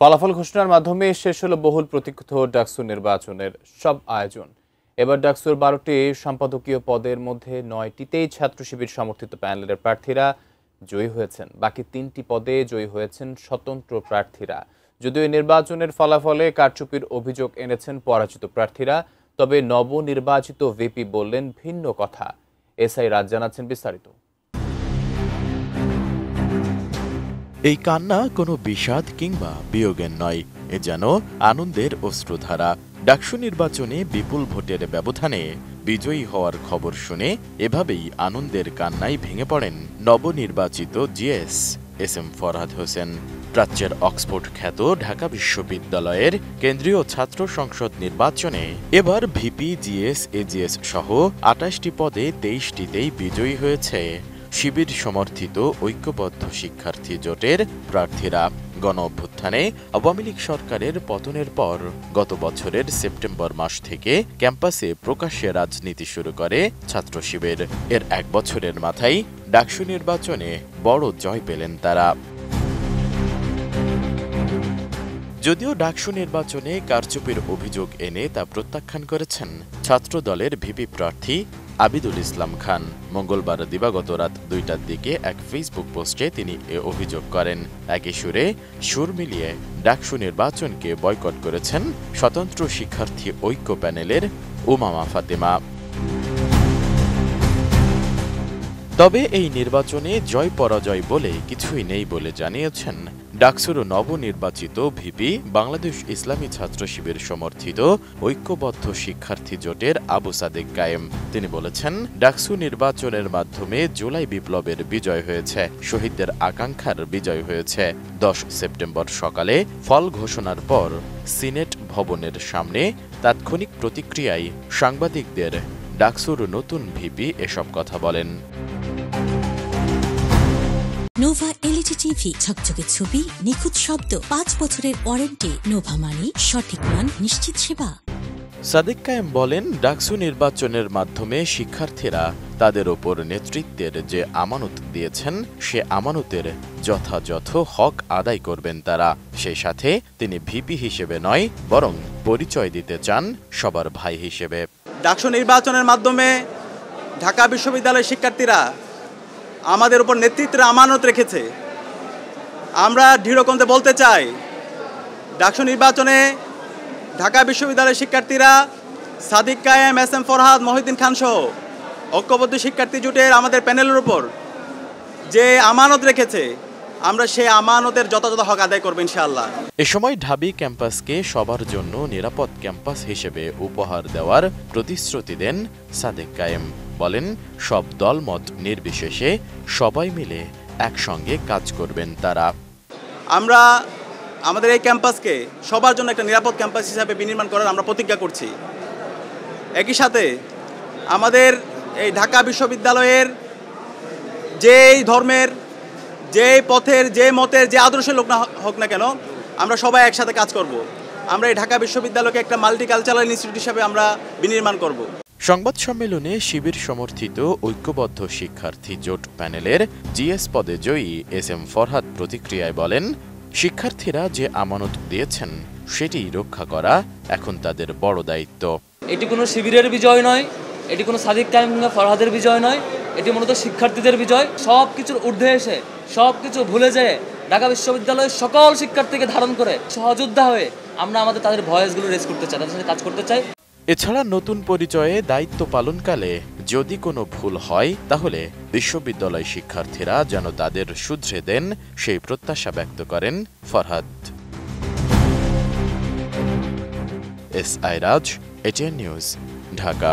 ফলাফল ঘোষণার মাধ্যমে শেষ হলো বহুল প্রতীক্ষিত ডাকসু নির্বাচনের সব আয়োজন। এবার ডাকসুর 12টি সম্পাদকীয় পদের মধ্যে 9টিতেই ছাত্র শিবির সমর্থিত প্যানেলের প্রার্থীরা জয়ী হয়েছেন। বাকি 3টি পদে জয়ী হয়েছেন স্বতন্ত্র প্রার্থীরা। যদিও এই নির্বাচনের ফলাফলে কারচুপির অভিযোগ এনেছেন পরাজিত প্রার্থীরা, তবে নবনির্বাচিত ভিপি বললেন ভিন্ন কথা। এসআই রাজ জানাচ্ছেন বিস্তারিত। এই কান্না কোনো বিষাদ কিংবা বিয়োগের নয়, এ যেন আনন্দের অশ্রুধারা। ডাকসু নির্বাচনে বিপুল ভোটের ব্যবধানে বিজয়ী হওয়ার খবর শুনে এভাবেই আনন্দের কান্নায় ভেঙে পড়েন নবনির্বাচিত GS S M Farhad Hossain. প্রাচ্যের অক্সফোর্ড খ্যাত ঢাকা বিশ্ববিদ্যালয়ের কেন্দ্রীয় ছাত্র সংসদ নির্বাচনে এবার ভিপি, জিএস, এজিএস সহ 28টি পদে 23টিতেই বিজয়ী হয়েছে শিবির সমর্থিত ঐক্যবদ্ধ শিক্ষার্থী জোটের প্রার্থীরা। গণ অভ্যুত্থানে আওয়ামী লীগ সরকারের পতনের পর গত বছরের সেপ্টেম্বর মাস থেকে ক্যাম্পাসে প্রকাশ্যে রাজনীতি শুরু করে ছাত্র শিবির। এর 1 বছরের মাথায় ডাকসু নির্বাচনে বড় জয় পেলেন তারা। যদিও ডাকসু নির্বাচনে কারচুপির অভিযোগ এনে তা প্রত্যাখ্যান করেছেন ছাত্র দলের ভিপি প্রার্থী আবিদুল ইসলাম খান। মঙ্গলবার দিবাগত রাত 2টার দিকে এক ফেসবুক পোস্টে তিনি এ অভিযোগ করেন। একই সুরে সুর মিলিয়ে ডাকসু নির্বাচনকে বয়কট করেছেন স্বতন্ত্র শিক্ষার্থী ঐক্য প্যানেলের উমামা ফাতেমা। তবে এই নির্বাচনে জয় পরাজয় বলে কিছুই নেই বলে জানিয়েছেন ডাকসুর নবনির্বাচিত ভিপি, বাংলাদেশ ইসলামী ছাত্র শিবির সমর্থিত ঐক্যবদ্ধ শিক্ষার্থী জোটের আবু সাদেক কায়েম। তিনি বলেছেন, ডাকসু নির্বাচনের মাধ্যমে জুলাই বিপ্লবের বিজয় হয়েছে, শহীদদের আকাঙ্ক্ষার বিজয় হয়েছে। 10 সেপ্টেম্বর সকালে ফল ঘোষণার পর সিনেট ভবনের সামনে তাৎক্ষণিক প্রতিক্রিয়ায় সাংবাদিকদের ডাকসুর নতুন ভিপি এসব কথা বলেন। নোভা এলইডি টিভি, ঝকঝকে ছবি, নিখুঁত শব্দ, 5 বছরের ওয়ারেন্টি। নোভা মানি সঠিক মান, নিশ্চিত সেবা। সাদেক কায়েম বলেন, ডাকসু নির্বাচনের মাধ্যমে শিক্ষার্থীরা তাদের ওপর নেতৃত্বের যে আমানত দিয়েছেন, সে আমানতের যথাযথ হক আদায় করবেন তারা। সেই সাথে তিনি ভিপি হিসেবে নয়, বরং পরিচয় দিতে চান সবার ভাই হিসেবে। ডাকসু নির্বাচনের মাধ্যমে ঢাকা বিশ্ববিদ্যালয়ের শিক্ষার্থীরা আমাদের উপর নেতৃত্বের আমানত রেখেছে। আমরা দৃঢ়কণ্ঠে বলতে চাই, ডাকসু নির্বাচনে ঢাকা বিশ্ববিদ্যালয়ের শিক্ষার্থীরা সাদিক কায়েম, এস এম ফরহাদ, মহিউদ্দিন খান সহ ঐক্যবদ্ধ শিক্ষার্থী জোটের আমাদের প্যানেলের উপর যে আমানত রেখেছে, আমরা সেই আমানতের যথাযথ হক আদায় করব ইনশাআল্লাহ। এ সময় ঢাবি ক্যাম্পাসকে সবার জন্য নিরাপদ ক্যাম্পাস হিসেবে উপহার দেওয়ার প্রতিশ্রুতি দেন সাদেক কায়েম। বলেন, সব দলমত নির্বিশেষে সবাই মিলে একসঙ্গে কাজ করবেন তারা। আমরা আমাদের এই ক্যাম্পাসকে সবার জন্য একটা নিরাপদ ক্যাম্পাস হিসাবে বিনির্মাণ করার আমরা প্রতিজ্ঞা করছি। একই সাথে আমাদের এই ঢাকা বিশ্ববিদ্যালয়ের যেই ধর্মের, যে পথের, যে মতের, যে আদর্শের লোক না হোক না কেন, আমরা সবাই একসাথে কাজ করব। আমরা এই ঢাকা বিশ্ববিদ্যালয়কে একটা মাল্টিকালচারাল ইনস্টিটিউট হিসাবে আমরা বিনির্মাণ করব। সংবাদ সম্মেলনে শিবির সমর্থিত ঐক্যবদ্ধ শিক্ষার্থী জোট প্যানেলের জিএস পদে জয়ী এস এম ফরহাদ প্রতিক্রিয়ায় বলেন, শিক্ষার্থীরা যে আমানত দিয়েছেন সেটি রক্ষা করা এখন তাদের বড় দায়িত্ব। এটি কোনো শিবিরের বিজয় নয়, এটি কোনো সাদিক কায়েম কিংবা ফরহাদের বিজয় নয়, এটি মূলত শিক্ষার্থীদের বিজয়। সব কিছুর ঊর্ধ্বে এসে, সব কিছু ভুলে যেয়ে ঢাকা বিশ্ববিদ্যালয়ের সকল শিক্ষার্থীকে ধারণ করে সহযোদ্ধা হয়ে আমরা তাদের ভয়েসগুলো রেজ করতে চাই, তাদের সাথে কাজ করতে চাই। এছাড়া নতুন পরিচয়ে দায়িত্ব পালনকালে যদি কোনো ভুল হয়, তাহলে বিশ্ববিদ্যালয় শিক্ষার্থীরা যেন তাদের শুধরে দেন, সেই প্রত্যাশা ব্যক্ত করেন ফরহাদ। এসআই রাজ, এটিএন নিউজ, ঢাকা।